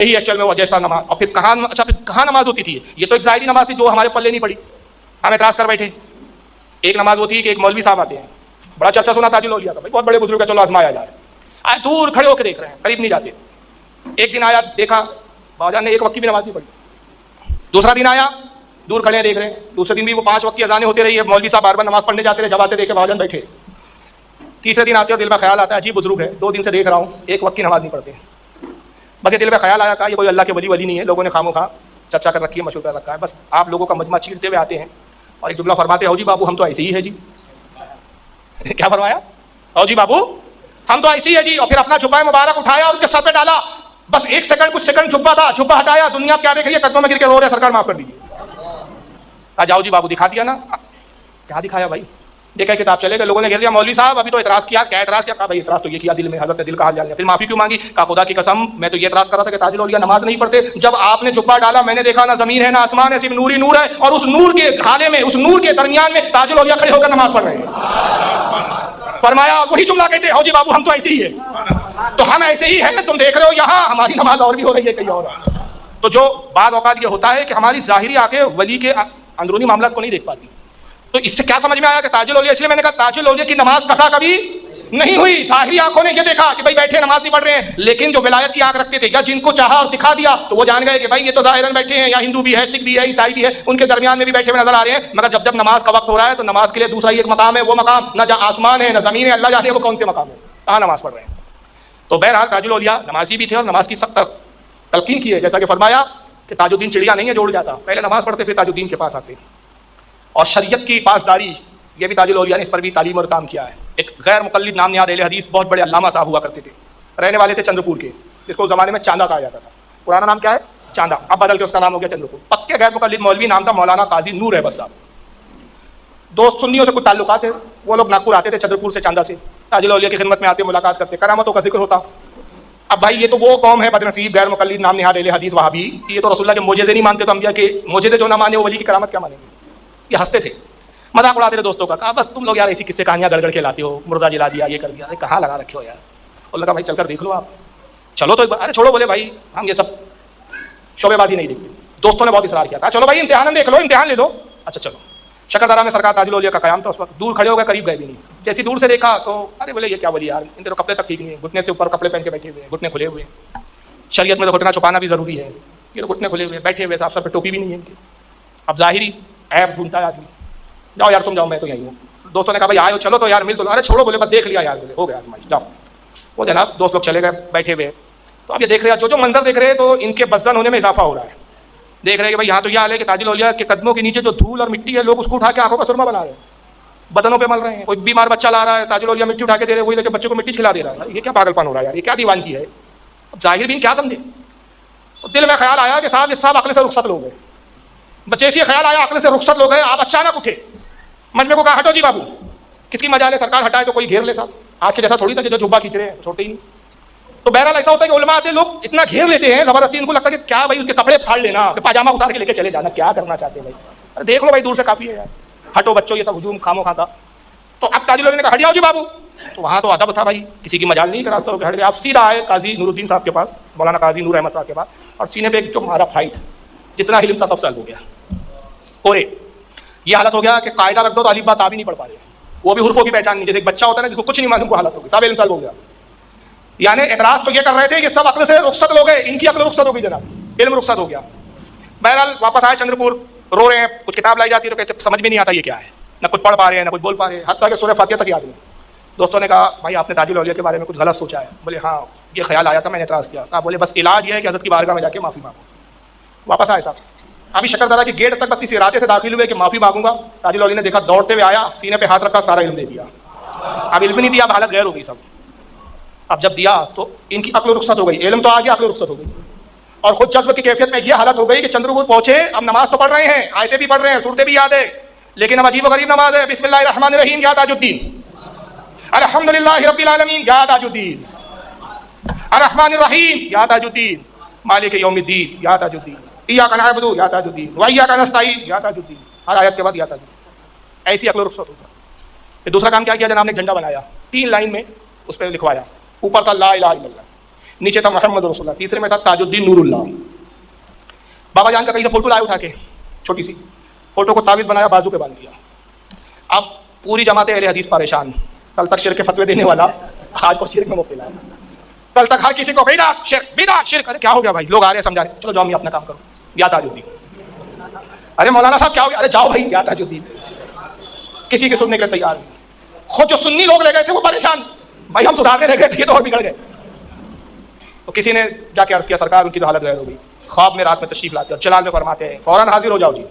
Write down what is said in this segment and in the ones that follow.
یہی ایکچوئل میں وہ جیسا نماز. اور پھر کہاں نماز ہوتی تھی؟ یہ تو ایک ظاہری نماز تھی جو ہمارے پلے نہیں پڑی, ہم اعتراض کر بیٹھے. ایک نماز وہ تھی کہ ایک مولوی صاحب آتے ہیں, بڑا چرچا سنا تاج الاولیاء کا, بھائی بہت بڑے بزرگ ہے, چلو آزمایا جائے. آئے دور کھڑے ہو کے دیکھ رہے ہیں, قریب نہیں جاتے. ایک دن آیا, دیکھا باجان نے ایک وقت کی بھی نماز نہیں پڑھی. دوسرا دن آیا, دور کھڑے ہیں دیکھ رہے ہیں. دوسرے دن بھی وہ 5 وقت کی اذانیں ہوتی رہی ہے, مولوی صاحب بار بار نماز پڑھنے جاتے رہے, جب آتے دیکھے باجان بیٹھے. تیسرے دن آتے اور دل میں خیال آتا ہے عجیب بزرگ ہے, 2 دن سے دیکھ رہا ہوں ایک وقت کی نماز نہیں پڑھتے. بس یہ دل میں خیال آیا کہ یہ کوئی اللہ کے ولی نہیں ہے, لوگوں نے خامو خواہ چرچا کر رکھی ہے, مشہور کر رکھا ہے. بس آپ لوگوں کا مجمع چیرتے ہوئے آتے ہیں اور ایک جملہ فرماتے ہو جی بابو ہم تو ایسے ہی ہے جی. کیا فرمایا؟ او جی بابو ہم تو ایسے ہی ہے جی. اور پھر اپنا جبہ مبارک اٹھایا اور ان کے سر پہ ڈالا. بس کچھ سیکنڈ جبہ تھا, جبہ ہٹایا, دنیا کیا دیکھ رہی ہے, قدموں میں گر کے رو رہے, سرکار معاف کر دیجیے. جاؤ جی بابو دکھا دیا نا. کیا دکھایا بھائی؟ دیکھا کتاب چلے گئے, لوگوں نے گھیر لیا, مولوی صاحب ابھی تو اعتراض کیا. کیا اعتراض کیا؟ کہا بھائی اعتراض تو یہ کیا دل میں, حضرت نے دل کا حال جان لیا. پھر معافی کیوں مانگی؟ کہا خدا کی قسم میں تو یہ اعتراض کر رہا تھا کہ تاج الاولیاء نماز نہیں پڑھتے. جب آپ نے جبہ ڈالا میں نے دیکھا نہ زمین ہے نہ آسمان ہے, صرف نور ہی نور ہے, اور اس نور کے حالے میں, اس نور کے درمیان میں تاج الاولیاء کھڑے ہو کر نماز پڑھ رہے ہیں. فرمایا وہی جملہ کہتے ہو جی بابو ہم تو ایسے ہی ہے. تو ہم ایسے ہی ہیں, تم دیکھ رہے ہو یہاں ہماری نماز اور بھی ہو رہی ہے کہیں اور. تو جو بعض اوقات یہ ہوتا ہے کہ ہماری ظاہری آنکھیں ولی کے اندرونی معاملات کو نہیں دیکھ پاتی. تو اس سے کیا سمجھ میں آیا کہ تاج الاولیاء, اس لیے میں نے کہا تاج الاولیاء کی نماز قضا کبھی نہیں ہوئی. ظاہری آنکھوں نے یہ دیکھا کہ بھائی بیٹھے نماز نہیں پڑھ رہے ہیں, لیکن جو ولایت کی آنکھ رکھتے تھے یا جن کو چاہا اور دکھا دیا تو وہ جان گئے کہ بھائی یہ تو ظاہراً بیٹھے ہیں, یا ہندو بھی ہے, سکھ بھی ہے, عیسائی بھی ہے, ان کے درمیان میں بھی بیٹھے ہوئے نظر آ رہے ہیں. مگر جب نماز کا وقت ہو رہا ہے تو نماز کے لیے دوسرا ہی ایک مقام ہے, وہ مقام نہ آسمان ہے نہ زمین ہے, اللہ جانے وہ کون سے مقام ہے, کہاں نماز پڑھ رہے ہیں. تو بہرحال تاج الاولیاء نمازی بھی تھے اور نماز کی سخت تلقین کی ہے, جیسا کہ فرمایا کہ تاج الدین چڑیا نہیں ہے جو اڑ جاتا, پہلے نماز پڑھتے پھر تاج الدین کے پاس آتے. اور شریعت کی پاسداری یہ بھی تاج الاولیاء نے اس پر بھی تعلیم اور کام کیا ہے. ایک غیر مقلد نام نہاد اہل حدیث بہت بڑے علامہ صاحب ہوا کرتے تھے, رہنے والے تھے چندرپور کے, جس کو اس زمانے میں چاندہ کہا جاتا تھا. پرانا نام کیا ہے؟ چاندہ, اب بدل کے اس کا نام ہو گیا چندرپور. پکے غیر مقلد مولوی, نام تھا مولانا قاضی نور احمد صاحب. 2 سنیوں سے کچھ تعلقات ہیں, وہ لوگ ناگپور آتے تھے چندرپور سے, چاندہ سے, تاج الاولیاء کی خدمت میں آتے, ملاقات کرتے, کرامتوں کا ذکر ہوتا. اب بھائی یہ تو وہ قوم ہے بدنصیب غیر مقلد نام نہاد اہل حدیث وہابی, یہ تو رسول اللہ کے معجزے نہیں مانتے, تو انبیاء کے معجزے جو نہ مانے وہ ولی کی کرامت کیا مانیں گے. یہ ہنستے تھے, مذاق اڑاتے تھے دوستوں کا. کہا بس تم لوگ یار ایسی قصے کہانیاں گڑ گڑ کے لاتے ہو, مردہ جلا دیا, یہ کر دیا, کہاں لگا رکھے ہو یار. اور لگا بھائی چل کر دیکھ لو آپ, چلو تو ارے چھوڑو, بولے بھائی ہم یہ سب شعبے بازی نہیں دیکھتے. دوستوں نے بہت اصرار کیا, کہا چلو بھائی امتحان دیکھ لو, امتحان لے لو. اچھا چلو. شکردرہ میں سرکار تاج الاولیاء کا قیام تھا اس وقت. دور کھڑے ہو گئے, قریب گئے بھی نہیں. جیسی دور سے دیکھا تو ارے بولے یہ کیا ولی یار, ان کے کپڑے تک ٹھیک نہیں ہے, گھٹنے سے اوپر کپڑے پہن کے بیٹھے ہوئے, گھٹنے کھلے ہوئے. شریعت میں تو گھٹنا چھپانا بھی ضروری ہے, یہ تو گھٹنے کھلے ہوئے بیٹھے ہوئے, صاف سر پہ ٹوپی بھی نہیں ہے ان کی. اب ظاہری عیب ڈھونڈتا ہے آدمی, جاؤ یار تم جاؤ, میں تو یہیں ہوں. دوستوں نے کہا بھائی آئے چلو تو یار مل تو لو. ارے چھوڑو, بولے بس دیکھ لیا یار, بولے ہو گیا آزمائش, جاؤ. وہ جناب دوست لوگ چلے گئے, بیٹھے ہوئے. تو اب یہ دیکھ رہے, جو منظر دیکھ رہے ہیں تو ان کے بزن ہونے میں اضافہ ہو رہا ہے. دیکھ رہے کہ بھائی یہاں تو یہ حال ہے کہ تاج الاولیاء کے قدموں کے نیچے جو دھول اور مٹی ہے, لوگ اس کو اٹھا کے آنکھوں کا سرما بنا رہے ہیں, بدنوں پہ مل رہے ہیں. کوئی بیمار بچہ لا رہا ہے, تاج الاولیاء مٹی اٹھا کے دے رہے, وہی لے کے بچے کو مٹی کھلا دے رہا ہے. یہ کیا پاگل پن ہو رہا ہے یار, یہ کیا دیوانگی ہے. اب ظاہر بھی کیا سمجھے. دل میں خیال آیا کہ صاحب یہ صاحب عقل سے رخصت لوگ ہیں. بچے سے خیال آیا عقل سے رخصت لوگ ہیں. آپ اچانک اٹھے, مجمع کو کہا ہٹو جی بابو, کس کی مجال ہے, سرکار ہٹائے تو کوئی گھیر لے. صاحب آج کے جیسا تھوڑی تھا کہ جو جبہ کھینچ رہے ہیں, چھوٹے ہی نہیں. تو بہرحال ایسا ہوتا ہے کہ علماء آتے, لوگ اتنا گھیر لیتے ہیں زبردستی, ان کو لگتا ہے کہ کیا بھائی ان کے کپڑے پھاڑ لینا, پاجامہ اتار کے لے کے چلے جانا, کیا کرنا چاہتے ہیں بھائی. ارے دیکھ لو بھائی دور سے کافی ہے یار, ہٹو بچوں, یہ سب ہجوم خامو کھاتا. تو اب تاج الاولیاء نے کہا ہٹ جاؤ جی بابو. تو وہاں تو ادب تھا بھائی, کسی کی مجال نہیں کرا, تو ہٹ گئے. آپ سیدھا آئے قاضی نور الدین صاحب کے پاس, مولانا قاضی نور احمد صاحب کے پاس, اور سینے پہ ایک جو ہمارا فائٹ, جتنا علم تھا سب سلب ہو گیا. اور یہ حالت ہو گیا کہ قاعدہ رکھ دو تو الف با تا بھی نہیں پڑھ پا رہے, وہ بھی حروفوں کی پہچان نہیں. جیسے ایک بچہ ہوتا ہے نا جس کو کچھ نہیں معلوم, کو حالت ہو گئی, سب علم سلب ہو گیا. یعنی اعتراض تو یہ کر رہے تھے کہ سب عقل سے رخصت لوگ ہیں, ان کی عقل رخصت ہو گئی جناب, علم رخصت ہو گیا. بہرحال واپس آئے چندرپور, رو رہے ہیں. کچھ کتاب لائی جاتی ہے تو کہتے سمجھ میں نہیں آتا یہ کیا ہے, نہ کچھ پڑھ پا رہے ہیں نہ کچھ بول پا رہے ہیں, حتیٰ کہ سورہ فاتحہ تک یاد نہیں. دوستوں نے کہا بھائی آپ نے تاج الاولیاء کے بارے میں کچھ غلط سوچا ہے. بولے ہاں یہ خیال آیا تھا, میں نے اعتراض کیا. کہا بولے بس علاج یہ ہے کہ حضرت کی بارگاہ میں جا کے معافی مانگو. واپس آئے صاحب, ابھی شکردرہ کی گیٹ تک بس اس ارادے سے داخل ہوئے کہ معافی مانگوں گا. تاج الاولیاء نے دیکھا, دوڑتے ہوئے آیا, سینے پہ ہاتھ رکھا, سارا علم دے دیا. اب علم نہیں دیا, اب حالت غیر ہو گئی سب. اب جب دیا تو ان کی عقل رخصت ہو گئی, علم تو آ گیا, عقل رخصت ہو گئی. اور خود جذب کی کیفیت میں یہ حالت ہو گئی کہ چندرپور پہنچے, اب نماز تو پڑھ رہے ہیں, آیتیں بھی پڑھ رہے ہیں, سورتیں بھی یاد ہے, لیکن اب عجیب و غریب نماز ہے. بسم اللہ الرحمن الرحیم یا تاج الدین, الحمدللہ رب العالمین یا تاج الدین, الرحمن الرحیم یا تاج الدین, مالک یوم الدین یا تاج الدین, ایاک نعبد یا تاج الدین و ایاک نستعین یا تاج الدین. ہر آیت کے بعد یا تاج الدین. ایسی عقل رخصت ہوتا. پھر دوسرا کام کیا کیا جناب نے, جھنڈا بنایا, 3 لائن میں اس پہ لکھوایا, اوپر تھا لا الہ الا اللہ, نیچے تھا محمد رسول اللہ, تیسرے میں تھا تاج الدین نور اللہ. بابا جان کا کہیں سے فوٹو لائے اٹھا کے, چھوٹی سی فوٹو کو تعویذ بنایا, بازو پہ باندھ دیا. اب پوری جماعت اہل حدیث پریشان, کل تک شرک کے فتوے دینے والا آج کو شرک میں مبتلا ہے. کل تک ہر کسی کو بدعت شرک بدعت شرک. ارے کیا ہو گیا بھائی, لوگ آ رہے ہیں سمجھا رہے, چلو جاؤ اپنا کام کرو, یا تاج الدین. ارے مولانا صاحب کیا ہو گیا, ارے جاؤ بھائی یا تاج الدین. کسی کے سننے کے لیے تیار نہیں. خود جو سنی لوگ لے گئے تھے وہ پریشان, بھائی ہم سدھارنے لے گئے تھے, یہ تو اور بگڑ گئے. تو کسی نے جا کے عرض کیا, سرکار ان کی تو حالت غیر ہو گئی, خواب میں رات میں تشریف لاتے اور جلال میں فرماتے ہیں فوراً حاضر ہو جاؤ جی.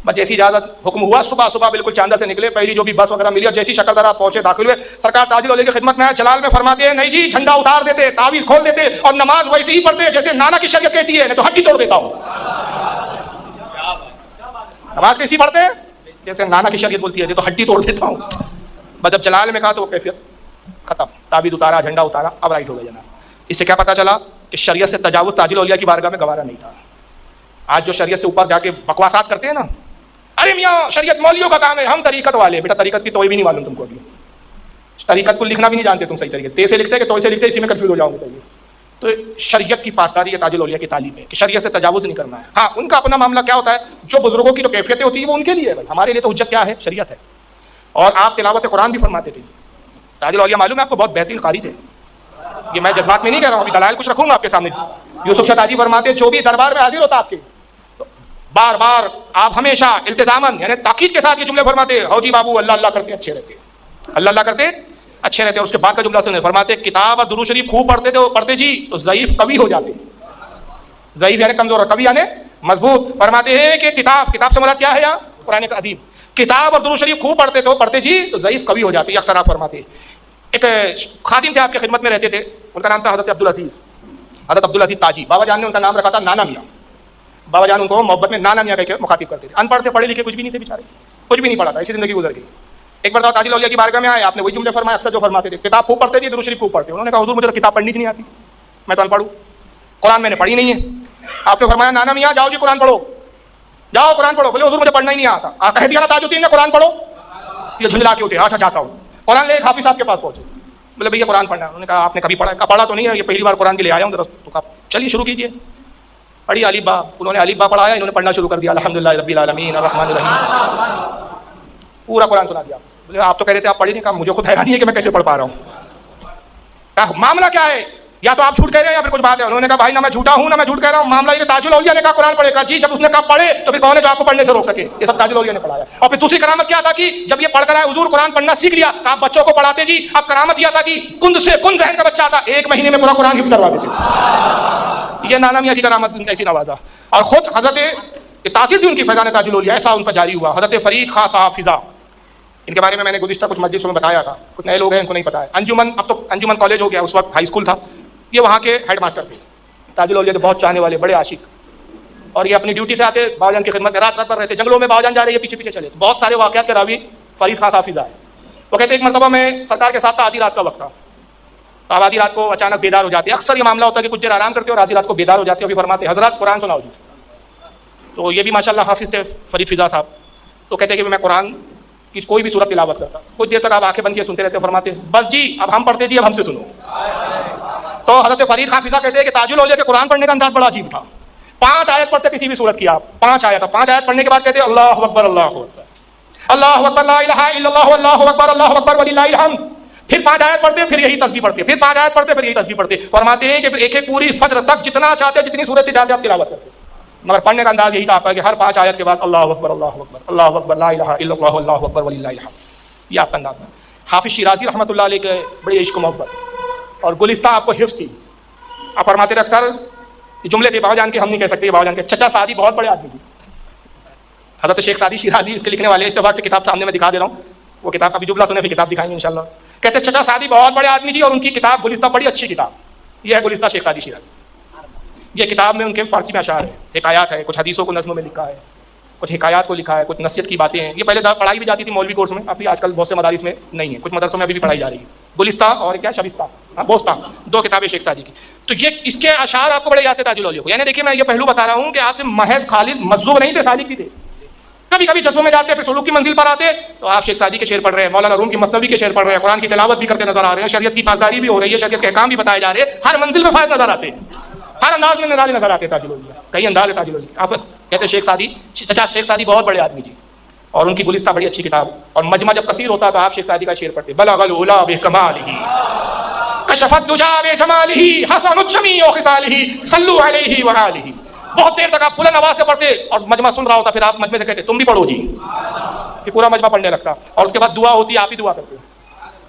بس جیسی اجازت حکم ہوا, صبح صبح بالکل چاندہ سے نکلے, پہلی جو بھی بس وغیرہ ملی, جیسی شکردرہ پہنچے داخل ہوئے, سرکار تاج العلوم کی خدمت میں ہے, جلال میں فرماتے ہیں نہیں جی, جھنڈا اتار دیتے, تعویذ کھول دیتے اور نماز ویسے ہی پڑھتے جیسے نانا کی شریعت کہتی ہے, نہیں تو ہڈی توڑ دیتا ہوں. نماز کیسی پڑھتے ہیں جیسے نانا کی شریعت بولتی ہے, تو ہڈی توڑ دیتا ہوں. بس جب جلال میں کہا تو وہ کیفیت ختم, تعویذ اتارا, جھنڈا اتارا, اب رائٹ ہو گیا جناب. اس سے کیا پتا چلا کہ شریعت سے تجاوز تاج الاولیاء کی بارگاہ میں گوارا نہیں تھا. آج جو شریعت سے اوپر جا کے بکواسات کرتے ہیں نا, ارے میاں شریعت مولویوں کا کام ہے, ہم طریقت والے. بیٹا طریقت کی توئی بھی نہیں معلوم تم کو, ابھی طریقت کو لکھنا بھی نہیں جانتے تم صحیح طریقے, تے سے لکھتے کہ توئی سے لکھتے, اسی میں کنفیوز ہو جاؤ گے. تو شریعت کی پاسداری ہے تاج الاولیاء کی تعلیم ہے کہ شریعت سے تجاوز نہیں کرنا ہے. ہاں ان کا اپنا معاملہ کیا ہوتا ہے, جو بزرگوں کی جو کیفیتیں ہوتی ہیں وہ ان کے لیے ہے, ہمارے لیے تو حجت کیا ہے, شریعت ہے. اور آپ تلاوت قرآن بھی فرماتے تھے. تاج الاولیاء معلوم ہے آپ کو بہت بہترین قاری تھے, یہ میں جذبات میں نہیں کہہ رہا ہوں, ابھی دلائل کچھ رکھوں گا آپ کے سامنے. یوسف شاہ تاجی فرماتے جو بھی دربار میں حاضر ہوتا آپ کے, بار بار آپ ہمیشہ التزاماً یعنی تاکید کے ساتھ یہ جملے فرماتے, ہو جی بابو اللہ اللہ کرتے اچھے رہتے, اللہ اللہ کرتے اچھے رہتے. اور اس کے بعد کا جملہ سنیں, فرماتے کتاب اور درود شریف خوب پڑھتے تھے, پڑھتے جی تو ضعیف قوی ہو جاتے. ضعیف یعنی کمزور, اور قوی یعنی مضبوط. فرماتے ہیں کہ کتاب سے مراد کیا ہے یہاں, قرآن عظیم. کتاب اور درود شریف خوب پڑھتے تو پڑھتے جی تو ضعیف قوی ہو جاتے. اکثر آپ فرماتے. ایک خادم تھے آپ کی خدمت میں رہتے تھے, ان کا نام تھا حضرت عبدالعزیز, حضرت عبدالعزیز تاجی. بابا جان نے ان کا نام رکھا تھا نانا میاں. بابا جان ان کو محبت میں نانا میاں کہہ کے مخاطب کرتے تھے. ان پڑھ تھے, پڑھے لکھے کچھ بھی نہیں تھے بیچارے, کچھ بھی نہیں پڑھا تھا, ایسی زندگی گزر گئی. ایک بار تاج الاولیاء کی بارگاہ میں آئے, آپ نے وہی جملے فرمائے اکثر جو فرماتے تھے, کتاب خوب پڑھتے تھے, درود شریف خوب پڑھتے. انہوں نے کہا حضور مجھے تو کتاب پڑھنی نہیں آتی, میں تو ان پڑھ ہوں, قرآن میں نے پڑھی نہیں ہے. آپ نے فرمایا نانا میاں جاؤ جی قرآن پڑھو, جاؤ قرآن پڑھو. بولے حضور مجھے پڑھنا ہی نہیں آتا. کہہ دیا نا تاج الدین نے قرآن پڑھو, یہ جھنجلا کے اٹھے, اچھا چاہتا ہوں. قرآن لے ایک حافظ صاحب کے پاس پہنچے, بولے بھیا قرآن پڑھنا ہے. انہوں نے کہا آپ نے کبھی پڑھا؟ کہا پڑھا تو نہیں ہے, یہ پہلی بار قرآن کے لے آیا ہوں. تو کہا چلیے شروع کیجیے. پڑھی الف با. انہوں نے الف با پڑھایا, انہوں نے پڑھنا شروع کر دیا, الحمدللہ رب العالمین الرحمن الرحیم, پورا قرآن سنا دیا. بولے آپ تو کہہ رہے تھے آپ پڑھی نہیں. کہا مجھے خود حیرانی ہے کہ میں کیسے پڑھ پا رہا ہوں. کہا معاملہ کیا ہے, یا تو آپ جھوٹ کہہ رہے ہیں یا پھر کچھ بات ہے. انہوں نے کہا بھائی نہ میں جھوٹا ہوں نہ میں جھوٹ کہہ رہا ہوں, معاملہ یہ تاج الاولیاء نے کہا قرآن پڑھے. کہا جی جب اس نے کہا پڑھے تو پھر کون ہے جو آپ کو پڑھنے سے روک سکے, یہ سب تاج الاولیاء نے پڑھایا. اور پھر دوسری کرامت کیا تھا کہ جب یہ پڑھ کر آئے حضور قرآن پڑھنا سیکھ لیا, آپ بچوں کو پڑھاتے جی. اب کرامت یہ تھا کہ کند سے کن ذہن کا بچہ آتا, 1 مہینے میں پورا قرآن حفظ کروا دیتے. یہ نانا میاں کی کرامت ایسی نوازا. اور خود حضرت تاثیر تھی ان کی فیضان تاج الاولیاء, ایسا ان پر جاری ہوا. حضرت فرید خان صاحب فضا, ان کے بارے میں نے گزشتہ کچھ مجلسوں میں بتایا تھا, کچھ نئے لوگ ہیں ان کو نہیں پتا ہے. انجمن, اب تو انجمن کالج ہو گیا, اس وقت ہائی اسکول تھا. یہ وہاں کے ہیڈ ماسٹر تھے, تاج الاولیاء کے بہت چاہنے والے, بڑے عاشق. اور یہ اپنی ڈیوٹی سے آتے, بابا جان کی خدمت میں رات رات پر رہتے, جنگلوں میں بابا جان جا رہے ہیں پیچھے پیچھے چلے. بہت سارے واقعات کے راوی فرید خان صاحب فضا ہے. وہ کہتے ہیں ایک مرتبہ میں سرکار کے ساتھ تھا, آدھی رات کا وقت تھا. اب آدھی رات کو اچانک بیدار ہو جاتے. اکثر یہ معاملہ ہوتا ہے کہ کچھ دیر آرام کرتے اور آدھی رات کو بیدار ہو جاتے. ابھی فرماتے حضرات قرآن سناؤ جی. تو یہ بھی ماشاءاللہ حافظ تھے فرید فضا صاحب. تو کہتے ہیں کہ میں قرآن کی کوئی بھی صورت تلاوت کرتا, کچھ دیر تک آپ آنکھیں بند کیے سنتے رہتے. فرماتے بس جی اب ہم پڑھتے جی, اب ہم سے سنو. تو حضرت فرید خان فضا کہتے ہیں کہ تاج الاولیاء کے قرآن پڑھنے کا انداز بڑا عجیب تھا. 5 آیت پڑھتے کسی بھی صورت کی, آپ 5 آیت, 5 آیت پڑھنے کے بعد کہتے ہیں اللہ اکبر اللہ اکبر اللہ اکبر لا الہ الا اللہ اللہ اکبر وللہ الحمد. پھر 5 آیت پڑھتے, پھر یہی تسبیح پڑھتے, پھر 5 آیت پڑھتے, پھر یہی تسبیح پڑھتے. فرماتے ہیں کہ پھر ایک ایک پوری فجر تک جتنا چاہتے جتنی صورت چاہتے آپ تلاوت کرتے, مگر پڑھنے کا انداز یہی تھا آپ کا کہ ہر 5 آیت کے بعد اللہ اکبر اللہ اکبر لا الہ الا اللہ اللہ اکبر وللہ الحمد. یہ آپ کا انداز ہے. حافظ شیرازی رحمۃ اللہ علیہ کے بڑے عشق و محبت اور گلستہ آپ کو حفظ تھی. آپ فرماتے رہے اکثر جملے تھے بابا جان کے, ہم نہیں کہہ سکتے بابا جان کے. چچا سعدی بہت بڑے آدمی تھے, حضرت شیخ سعدی شیرازی اس کے لکھنے والے. اعتبار سے کتاب سامنے میں دکھا دے رہا ہوں, وہ کتاب ابھی جملہ سنے پھر کتاب دکھائیں گے انشاءاللہ. کہتے چچا سعدی بہت بڑے آدمی جی, اور ان کی کتاب گلستہ بڑی اچھی کتاب. یہ ہے گلستہ شیخ سعدی شیرازی. یہ کتاب میں ان کے فارسی میں اشعار ہے, حکایات ہے, کچھ حدیثوں کو نظموں میں لکھا ہے, کچھ حکایات کو لکھا ہے, کچھ نصیحت کی باتیں ہیں. یہ پہلے پڑھائی بھی جاتی تھی مولوی کورس میں, ابھی آج کل بہت سے مدارس میں نہیں ہے, کچھ مدرسوں میں ابھی بھی پڑھائی جا رہی ہے. گلستہ اور کیا شبستہ, بوستہ, 2 کتابیں شیخ سعدی کی. تو یہ اس کے اشعار آپ کو بڑے یاد تھے تاج الاولیاء کو. یعنی دیکھیے میں یہ پہلو بتا رہا ہوں کہ آپ سے محض خالد مجذوب نہیں تھے, سالک بھی تھے. کبھی کبھی جذبوں میں جاتے، پھر سلوک کی منزل پر آتے تو آپ شیخ سعدی کے شعر پڑھ رہے ہیں، مولانا روم کی مثنوی کے شعر پڑھ رہے ہیں، قرآن کی تلاوت بھی کرتے نظر آ رہے ہیں، شریعت کی پاسداری بھی ہو رہی ہے، شریعت کے احکام بھی بتائے جا رہے ہیں، ہر منزل میں فائد نظر آتے، ہر انداز میں نظر آتے تاج الاولیاء، کئی انداز ہے تاج الاولیاء۔ آپ کہتے ہیں شیخ سعدی، چچا شیخ سعدی بہت بڑے آدمی جی، اور ان کی گلستہ بڑی اچھی کتاب، اور مجمع جب کثیر ہوتا تو آپ شیخ سعدی کا شعر پڑھتے، بلغ العلا بکمالہ کشف الدجا بجمالہ حسن الجمیع خصالہ صلوا علیہ وآلہ۔ بہت دیر تک آپ بلند آواز سے پڑھتے اور مجمع سن رہا ہوتا، پھر آپ مجمع سے کہتے تم بھی پڑھو جی، کہ پورا مجمع پڑھنے لگتا، اور اس کے بعد دعا ہوتی، آپ ہی دعا کرتے،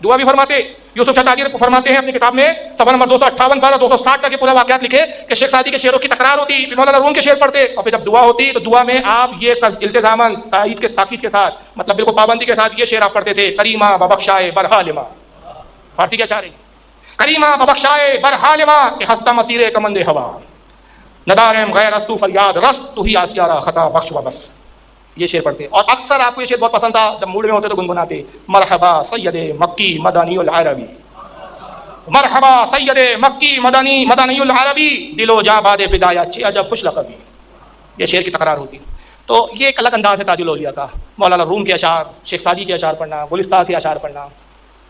دعا بھی فرماتے۔ یوسف شتاجی فرماتے ہیں اپنی کتاب میں صفحہ نمبر 258 پر 260 تک کے پورا واقعات لکھے کہ شیخ سعدی کے شعروں کی تکرار ہوتی، پھر مولانا روم کے شعر پڑھتے، اور پھر جب دعا ہوتی تو دعا میں آپ یہ التزاماً تاکید کے ساتھ، مطلب بالکل پابندی کے ساتھ یہ شعر آپ پڑھتے تھے، کریمہ ببخشائے برحالما، فارسی کیا شاعر ہے، کریمہ ببخشائے برحالما کہ ہستہ مسیرے کمند ہوا، ندارم غیر استو فریاد رست تو ہی آسیارہ خطا بخش و بس، یہ شعر پڑھتے۔ اور اکثر آپ کو یہ شعر بہت پسند تھا، جب موڈ میں ہوتے تو گنگناتے، مرحبا سید مکی مدنی العربی، مرحبا سید مکی مدنی العربی، دل و جاں باد فدایا چھ عجب خوش لقبی، یہ شعر کی تکرار ہوتی۔ تو یہ ایک الگ انداز ہے تاج الاولیاء کا، مولانا روم کے اشعار، شیخ سعدی کے اشعار پڑھنا، گلستہ کے اشعار پڑھنا،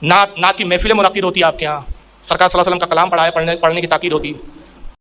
نعت کی محفلیں منعقد ہوتی ہے آپ کے یہاں، سرکار صلی اللہ علیہ وسلم کا کلام پڑھنے کی تاکید ہوتی۔